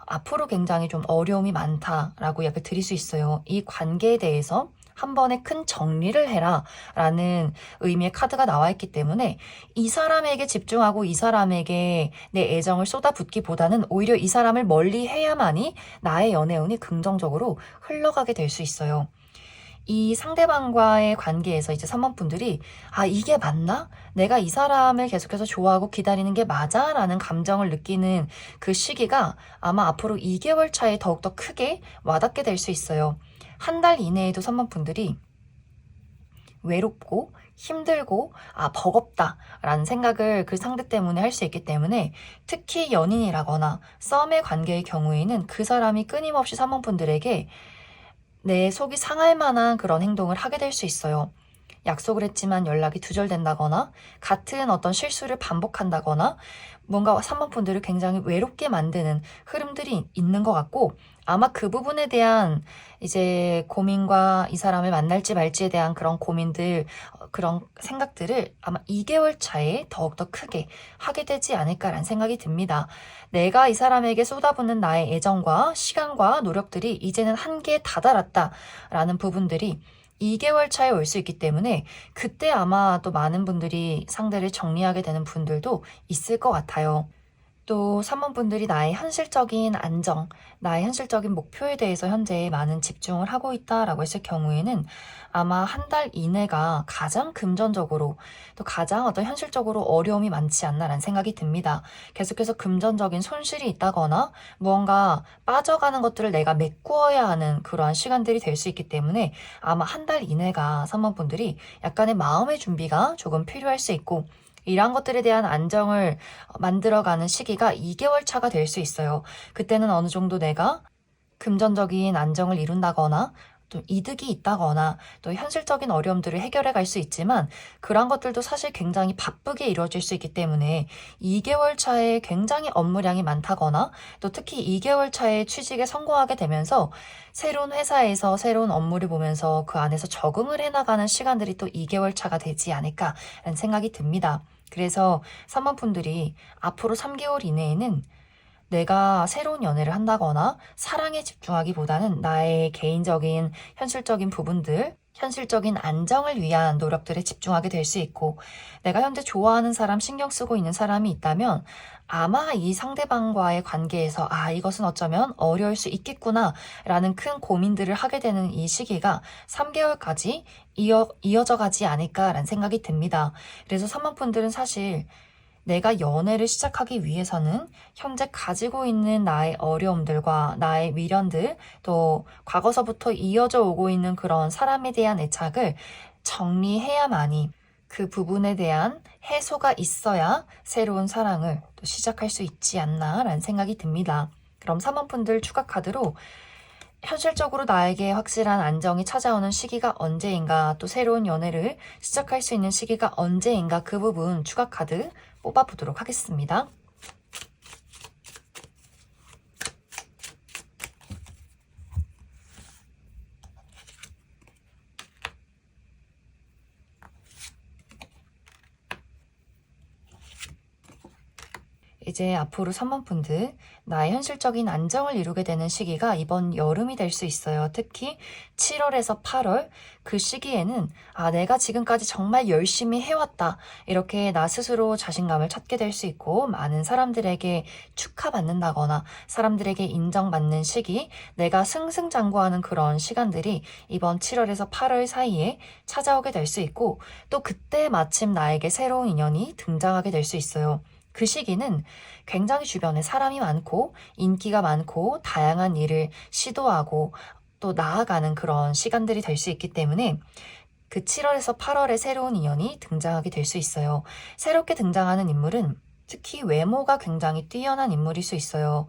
앞으로 굉장히 좀 어려움이 많다라고 이야기를 드릴 수 있어요. 이 관계에 대해서 한 번에 큰 정리를 해라 라는 의미의 카드가 나와 있기 때문에 이 사람에게 집중하고 이 사람에게 내 애정을 쏟아붓기보다는 오히려 이 사람을 멀리 해야만이 나의 연애운이 긍정적으로 흘러가게 될 수 있어요. 이 상대방과의 관계에서 이제 사모분들이 이게 맞나? 내가 이 사람을 계속해서 좋아하고 기다리는 게 맞아? 라는 감정을 느끼는 그 시기가 아마 앞으로 2개월 차에 더욱더 크게 와닿게 될 수 있어요. 한 달 이내에도 사모분들이 외롭고 힘들고 버겁다 라는 생각을 그 상대 때문에 할 수 있기 때문에 특히 연인이라거나 썸의 관계의 경우에는 그 사람이 끊임없이 사모분들에게 내 속이 상할 만한 그런 행동을 하게 될 수 있어요. 약속을 했지만 연락이 두절된다거나 같은 어떤 실수를 반복한다거나 뭔가 사모분들을 굉장히 외롭게 만드는 흐름들이 있는 것 같고, 아마 그 부분에 대한 이제 고민과 이 사람을 만날지 말지에 대한 그런 고민들, 그런 생각들을 아마 2개월 차에 더욱더 크게 하게 되지 않을까라는 생각이 듭니다. 내가 이 사람에게 쏟아붓는 나의 애정과 시간과 노력들이 이제는 한계에 다다랐다라는 부분들이 2개월 차에 올 수 있기 때문에 그때 아마 또 많은 분들이 상대를 정리하게 되는 분들도 있을 것 같아요. 또 사모분들이 나의 현실적인 안정, 나의 현실적인 목표에 대해서 현재 많은 집중을 하고 있다라고 했을 경우에는 아마 한 달 이내가 가장 금전적으로 또 가장 어떤 현실적으로 어려움이 많지 않나라는 생각이 듭니다. 계속해서 금전적인 손실이 있다거나 무언가 빠져가는 것들을 내가 메꾸어야 하는 그러한 시간들이 될 수 있기 때문에 아마 한 달 이내가 사모분들이 약간의 마음의 준비가 조금 필요할 수 있고, 이러한 것들에 대한 안정을 만들어가는 시기가 2개월 차가 될 수 있어요. 그때는 어느 정도 내가 금전적인 안정을 이룬다거나 또 이득이 있다거나 또 현실적인 어려움들을 해결해 갈 수 있지만 그런 것들도 사실 굉장히 바쁘게 이루어질 수 있기 때문에 2개월 차에 굉장히 업무량이 많다거나 또 특히 2개월 차에 취직에 성공하게 되면서 새로운 회사에서 새로운 업무를 보면서 그 안에서 적응을 해나가는 시간들이 또 2개월 차가 되지 않을까라는 생각이 듭니다. 그래서 사모분들이 앞으로 3개월 이내에는 내가 새로운 연애를 한다거나 사랑에 집중하기보다는 나의 개인적인 현실적인 부분들, 현실적인 안정을 위한 노력들에 집중하게 될 수 있고, 내가 현재 좋아하는 사람, 신경 쓰고 있는 사람이 있다면 아마 이 상대방과의 관계에서 이것은 어쩌면 어려울 수 있겠구나 라는 큰 고민들을 하게 되는 이 시기가 3개월까지 이어져 가지 않을까라는 생각이 듭니다. 그래서 사모분들은 사실 내가 연애를 시작하기 위해서는 현재 가지고 있는 나의 어려움들과 나의 미련들, 또 과거서부터 이어져 오고 있는 그런 사람에 대한 애착을 정리해야만이 그 부분에 대한 해소가 있어야 새로운 사랑을 또 시작할 수 있지 않나라는 생각이 듭니다. 그럼 3번 분들 추가 카드로 현실적으로 나에게 확실한 안정이 찾아오는 시기가 언제인가, 또 새로운 연애를 시작할 수 있는 시기가 언제인가, 그 부분 추가 카드 뽑아보도록 하겠습니다. 이제 앞으로 3번 분들, 나의 현실적인 안정을 이루게 되는 시기가 이번 여름이 될 수 있어요. 특히 7월에서 8월, 그 시기에는 내가 지금까지 정말 열심히 해왔다, 이렇게 나 스스로 자신감을 찾게 될 수 있고, 많은 사람들에게 축하받는다거나 사람들에게 인정받는 시기, 내가 승승장구하는 그런 시간들이 이번 7월에서 8월 사이에 찾아오게 될 수 있고, 또 그때 마침 나에게 새로운 인연이 등장하게 될 수 있어요. 그 시기는 굉장히 주변에 사람이 많고 인기가 많고 다양한 일을 시도하고 또 나아가는 그런 시간들이 될 수 있기 때문에 그 7월에서 8월에 새로운 인연이 등장하게 될 수 있어요. 새롭게 등장하는 인물은 특히 외모가 굉장히 뛰어난 인물일 수 있어요.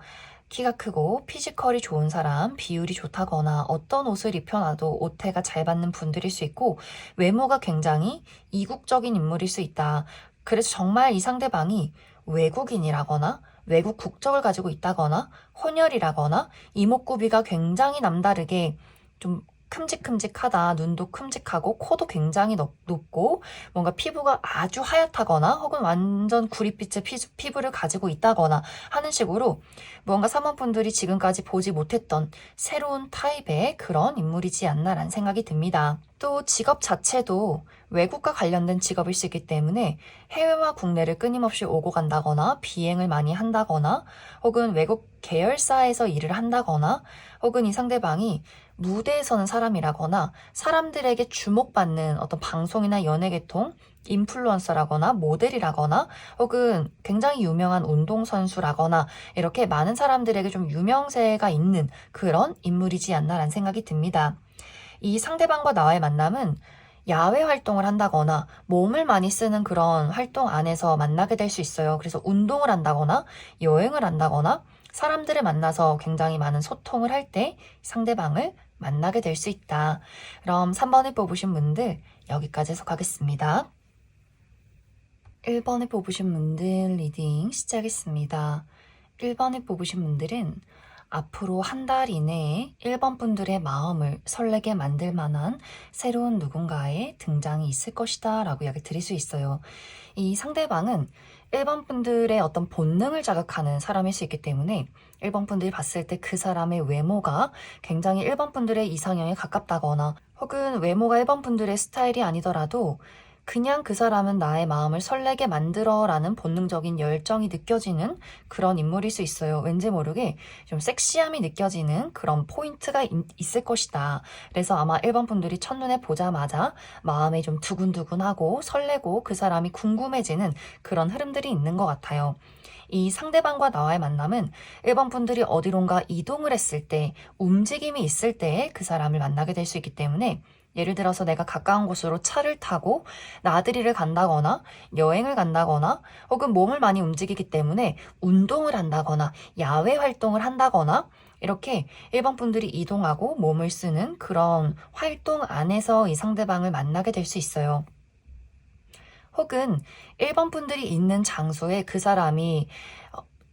키가 크고 피지컬이 좋은 사람, 비율이 좋다거나 어떤 옷을 입혀놔도 오태가 잘 받는 분들일 수 있고, 외모가 굉장히 이국적인 인물일 수 있다. 그래서 정말 이 상대방이 외국인이라거나 외국 국적을 가지고 있다거나 혼혈이라거나 이목구비가 굉장히 남다르게 좀 큼직큼직하다, 눈도 큼직하고 코도 굉장히 높고 뭔가 피부가 아주 하얗다거나 혹은 완전 구릿빛의 피부를 가지고 있다거나 하는 식으로 뭔가 사모분들이 지금까지 보지 못했던 새로운 타입의 그런 인물이지 않나라는 생각이 듭니다. 또 직업 자체도 외국과 관련된 직업일 수 있기 때문에 해외와 국내를 끊임없이 오고 간다거나 비행을 많이 한다거나 혹은 외국 계열사에서 일을 한다거나 혹은 이 상대방이 무대에 서는 사람이라거나 사람들에게 주목받는 어떤 방송이나 연예계통 인플루언서라거나 모델이라거나 혹은 굉장히 유명한 운동선수라거나 이렇게 많은 사람들에게 좀 유명세가 있는 그런 인물이지 않나라는 생각이 듭니다. 이 상대방과 나와의 만남은 야외 활동을 한다거나 몸을 많이 쓰는 그런 활동 안에서 만나게 될 수 있어요. 그래서 운동을 한다거나 여행을 한다거나 사람들을 만나서 굉장히 많은 소통을 할 때 상대방을 만나게 될 수 있다. 그럼 3번을 뽑으신 분들 여기까지 해석하겠습니다. 1번을 뽑으신 분들 리딩 시작했습니다. 1번을 뽑으신 분들은 앞으로 한 달 이내에 1번 분들의 마음을 설레게 만들 만한 새로운 누군가의 등장이 있을 것이다 라고 이야기 드릴 수 있어요. 이 상대방은 1번 분들의 어떤 본능을 자극하는 사람일 수 있기 때문에 1번 분들이 봤을 때 그 사람의 외모가 굉장히 1번 분들의 이상형에 가깝다거나 혹은 외모가 1번 분들의 스타일이 아니더라도 그냥 그 사람은 나의 마음을 설레게 만들어라는 본능적인 열정이 느껴지는 그런 인물일 수 있어요. 왠지 모르게 좀 섹시함이 느껴지는 그런 포인트가 있을 것이다. 그래서 아마 1번 분들이 첫눈에 보자마자 마음이 좀 두근두근하고 설레고 그 사람이 궁금해지는 그런 흐름들이 있는 것 같아요. 이 상대방과 나와의 만남은 1번 분들이 어디론가 이동을 했을 때, 움직임이 있을 때 그 사람을 만나게 될 수 있기 때문에 예를 들어서 내가 가까운 곳으로 차를 타고 나들이를 간다거나 여행을 간다거나 혹은 몸을 많이 움직이기 때문에 운동을 한다거나 야외 활동을 한다거나 이렇게 1번 분들이 이동하고 몸을 쓰는 그런 활동 안에서 이 상대방을 만나게 될 수 있어요. 혹은 1번 분들이 있는 장소에 그 사람이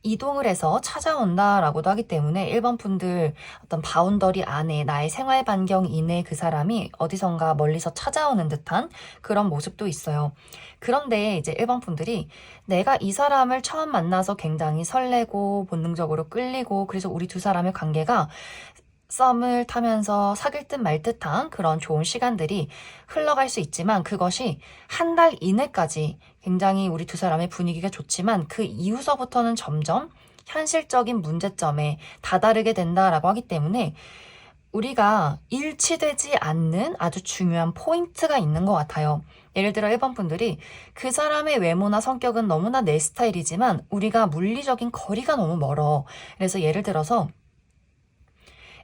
이동을 해서 찾아온다라고도 하기 때문에 1번 분들 어떤 바운더리 안에 나의 생활 반경 이내에 그 사람이 어디선가 멀리서 찾아오는 듯한 그런 모습도 있어요. 그런데 이제 1번 분들이 내가 이 사람을 처음 만나서 굉장히 설레고 본능적으로 끌리고 그래서 우리 두 사람의 관계가 썸을 타면서 사귈 듯 말 듯한 그런 좋은 시간들이 흘러갈 수 있지만 그것이 한 달 이내까지 굉장히 우리 두 사람의 분위기가 좋지만 그 이후서부터는 점점 현실적인 문제점에 다다르게 된다라고 하기 때문에 우리가 일치되지 않는 아주 중요한 포인트가 있는 것 같아요. 예를 들어 1번 분들이 그 사람의 외모나 성격은 너무나 내 스타일이지만 우리가 물리적인 거리가 너무 멀어. 그래서 예를 들어서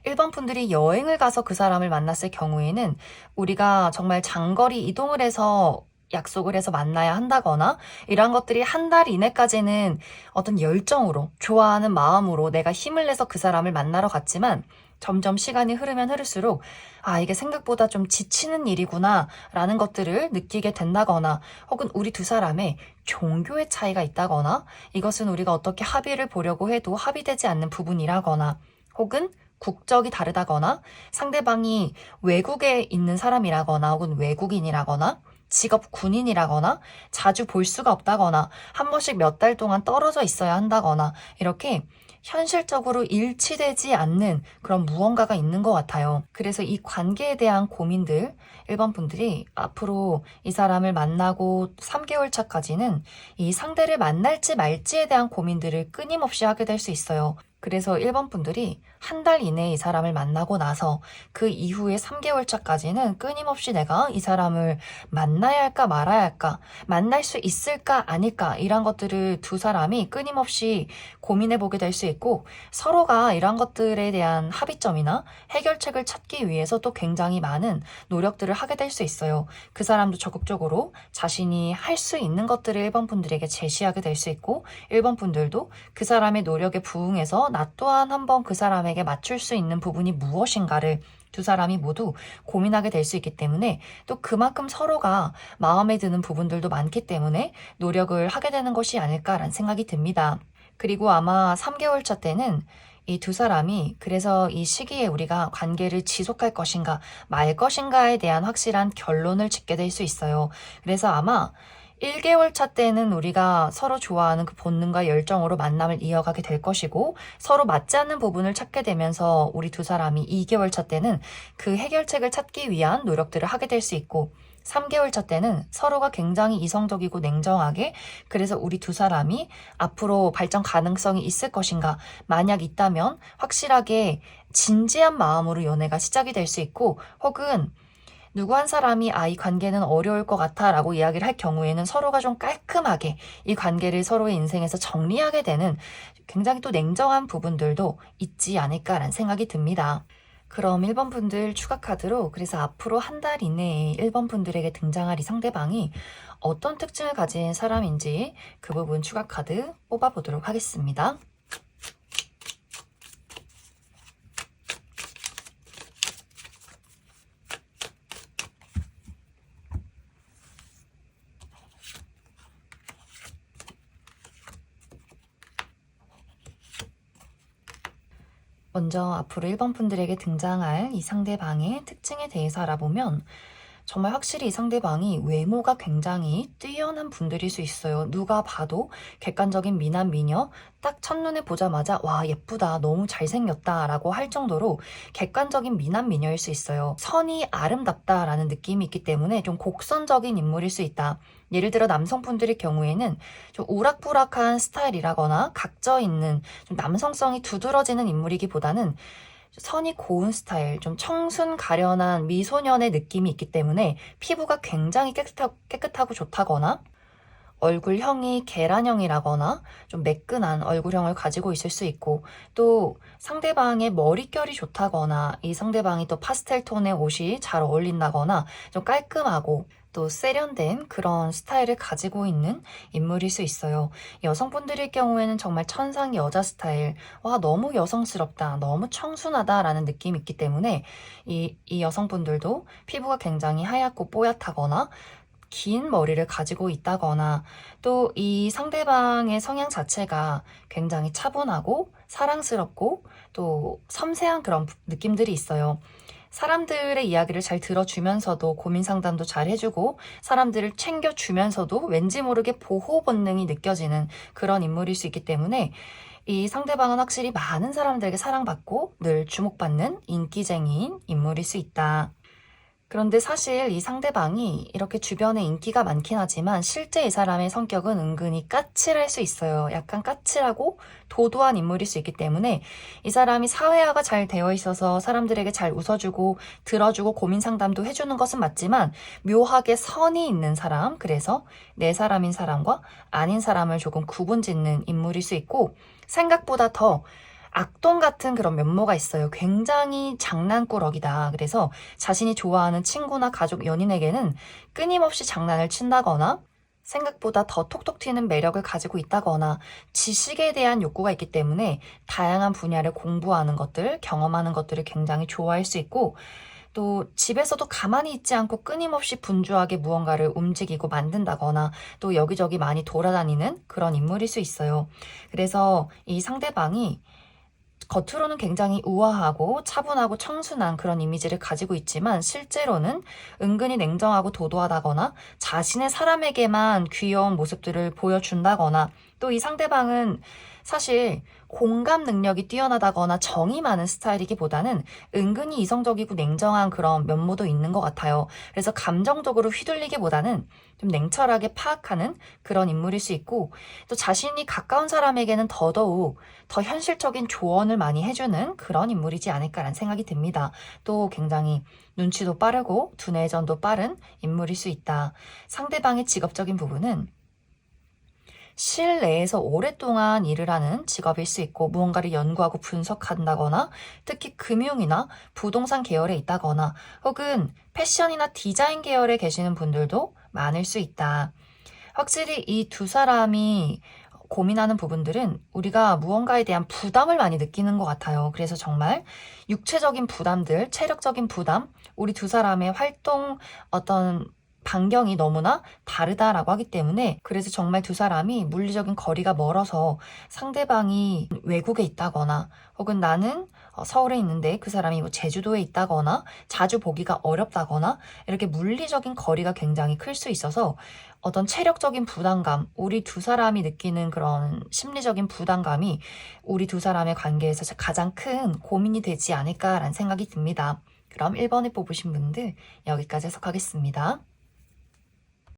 1번 분들이 여행을 가서 그 사람을 만났을 경우에는 우리가 정말 장거리 이동을 해서 약속을 해서 만나야 한다거나 이러한 것들이 한 달 이내까지는 어떤 열정으로 좋아하는 마음으로 내가 힘을 내서 그 사람을 만나러 갔지만 점점 시간이 흐르면 흐를수록 이게 생각보다 좀 지치는 일이구나 라는 것들을 느끼게 된다거나 혹은 우리 두 사람의 종교의 차이가 있다거나 이것은 우리가 어떻게 합의를 보려고 해도 합의되지 않는 부분이라거나 혹은 국적이 다르다거나 상대방이 외국에 있는 사람이라거나 혹은 외국인이라거나 직업 군인이라거나 자주 볼 수가 없다거나 한 번씩 몇 달 동안 떨어져 있어야 한다거나 이렇게 현실적으로 일치되지 않는 그런 무언가가 있는 것 같아요. 그래서 이 관계에 대한 고민들 1번 분들이 앞으로 이 사람을 만나고 3개월 차까지는 이 상대를 만날지 말지에 대한 고민들을 끊임없이 하게 될 수 있어요. 그래서 1번 분들이 한 달 이내에 이 사람을 만나고 나서 그 이후에 3개월 차까지는 끊임없이 내가 이 사람을 만나야 할까 말아야 할까, 만날 수 있을까 아닐까 이런 것들을 두 사람이 끊임없이 고민해 보게 될 수 있고 서로가 이런 것들에 대한 합의점이나 해결책을 찾기 위해서 또 굉장히 많은 노력들을 하게 될 수 있어요. 그 사람도 적극적으로 자신이 할 수 있는 것들을 1번 분들에게 제시하게 될 수 있고 1번 분들도 그 사람의 노력에 부응해서 나 또한 한번 그 사람에게 맞출 수 있는 부분이 무엇인가를 두 사람이 모두 고민하게 될 수 있기 때문에 또 그만큼 서로가 마음에 드는 부분들도 많기 때문에 노력을 하게 되는 것이 아닐까라는 생각이 듭니다. 그리고 아마 3개월 차 때는 이 두 사람이 그래서 이 시기에 우리가 관계를 지속할 것인가 말 것인가에 대한 확실한 결론을 짓게 될 수 있어요. 그래서 아마 1개월 차 때는 우리가 서로 좋아하는 그 본능과 열정으로 만남을 이어가게 될 것이고 서로 맞지 않는 부분을 찾게 되면서 우리 두 사람이 2개월 차 때는 그 해결책을 찾기 위한 노력들을 하게 될 수 있고 3개월 차 때는 서로가 굉장히 이성적이고 냉정하게 그래서 우리 두 사람이 앞으로 발전 가능성이 있을 것인가 만약 있다면 확실하게 진지한 마음으로 연애가 시작이 될 수 있고 혹은 누구 한 사람이 이 관계는 어려울 것 같아 라고 이야기를 할 경우에는 서로가 좀 깔끔하게 이 관계를 서로의 인생에서 정리하게 되는 굉장히 또 냉정한 부분들도 있지 않을까라는 생각이 듭니다. 그럼 1번 분들 추가 카드로 그래서 앞으로 한 달 이내에 1번 분들에게 등장할 이 상대방이 어떤 특징을 가진 사람인지 그 부분 추가 카드 뽑아보도록 하겠습니다. 먼저 앞으로 1번 분들에게 등장할 이 상대방의 특징에 대해서 알아보면 정말 확실히 이 상대방이 외모가 굉장히 뛰어난 분들일 수 있어요. 누가 봐도 객관적인 미남 미녀 딱 첫눈에 보자마자 와 예쁘다 너무 잘생겼다 라고 할 정도로 객관적인 미남 미녀일 수 있어요. 선이 아름답다라는 느낌이 있기 때문에 좀 곡선적인 인물일 수 있다. 예를 들어 남성분들의 경우에는 좀 우락부락한 스타일이라거나 각져 있는 좀 남성성이 두드러지는 인물이기보다는 선이 고운 스타일, 좀 청순 가련한 미소년의 느낌이 있기 때문에 피부가 굉장히 깨끗하고 좋다거나 얼굴형이 계란형이라거나 좀 매끈한 얼굴형을 가지고 있을 수 있고 또 상대방의 머릿결이 좋다거나 이 상대방이 또 파스텔 톤의 옷이 잘 어울린다거나 좀 깔끔하고 또 세련된 그런 스타일을 가지고 있는 인물일 수 있어요. 여성분들일 경우에는 정말 천상 여자 스타일, 와 너무 여성스럽다, 너무 청순하다라는 느낌이 있기 때문에 이 여성분들도 피부가 굉장히 하얗고 뽀얗다거나 긴 머리를 가지고 있다거나 또 이 상대방의 성향 자체가 굉장히 차분하고 사랑스럽고 또 섬세한 그런 느낌들이 있어요. 사람들의 이야기를 잘 들어주면서도 고민 상담도 잘 해주고 사람들을 챙겨주면서도 왠지 모르게 보호 본능이 느껴지는 그런 인물일 수 있기 때문에 이 상대방은 확실히 많은 사람들에게 사랑받고 늘 주목받는 인기쟁이인 인물일 수 있다. 그런데 사실 이 상대방이 이렇게 주변에 인기가 많긴 하지만 실제 이 사람의 성격은 은근히 까칠할 수 있어요. 약간 까칠하고 도도한 인물일 수 있기 때문에 이 사람이 사회화가 잘 되어 있어서 사람들에게 잘 웃어주고 들어주고 고민 상담도 해주는 것은 맞지만 묘하게 선이 있는 사람, 그래서 내 사람인 사람과 아닌 사람을 조금 구분짓는 인물일 수 있고 생각보다 더 악동 같은 그런 면모가 있어요. 굉장히 장난꾸러기다. 그래서 자신이 좋아하는 친구나 가족, 연인에게는 끊임없이 장난을 친다거나 생각보다 더 톡톡 튀는 매력을 가지고 있다거나 지식에 대한 욕구가 있기 때문에 다양한 분야를 공부하는 것들, 경험하는 것들을 굉장히 좋아할 수 있고 또 집에서도 가만히 있지 않고 끊임없이 분주하게 무언가를 움직이고 만든다거나 또 여기저기 많이 돌아다니는 그런 인물일 수 있어요. 그래서 이 상대방이 겉으로는 굉장히 우아하고 차분하고 청순한 그런 이미지를 가지고 있지만 실제로는 은근히 냉정하고 도도하다거나 자신의 사람에게만 귀여운 모습들을 보여준다거나 또 이 상대방은 사실 공감 능력이 뛰어나다거나 정이 많은 스타일이기보다는 은근히 이성적이고 냉정한 그런 면모도 있는 것 같아요. 그래서 감정적으로 휘둘리기보다는 좀 냉철하게 파악하는 그런 인물일 수 있고 또 자신이 가까운 사람에게는 더더욱 더 현실적인 조언을 많이 해주는 그런 인물이지 않을까라는 생각이 듭니다. 또 굉장히 눈치도 빠르고 두뇌전도 빠른 인물일 수 있다. 상대방의 직업적인 부분은 실내에서 오랫동안 일을 하는 직업일 수 있고 무언가를 연구하고 분석한다거나 특히 금융이나 부동산 계열에 있다거나 혹은 패션이나 디자인 계열에 계시는 분들도 많을 수 있다. 확실히 이 두 사람이 고민하는 부분들은 우리가 무언가에 대한 부담을 많이 느끼는 것 같아요. 그래서 정말 육체적인 부담들, 체력적인 부담, 우리 두 사람의 활동 어떤 반경이 너무나 다르다라고 하기 때문에 그래서 정말 두 사람이 물리적인 거리가 멀어서 상대방이 외국에 있다거나 혹은 나는 서울에 있는데 그 사람이 뭐 제주도에 있다거나 자주 보기가 어렵다거나 이렇게 물리적인 거리가 굉장히 클 수 있어서 어떤 체력적인 부담감, 우리 두 사람이 느끼는 그런 심리적인 부담감이 우리 두 사람의 관계에서 가장 큰 고민이 되지 않을까라는 생각이 듭니다. 그럼 1번을 뽑으신 분들 여기까지 해석하겠습니다.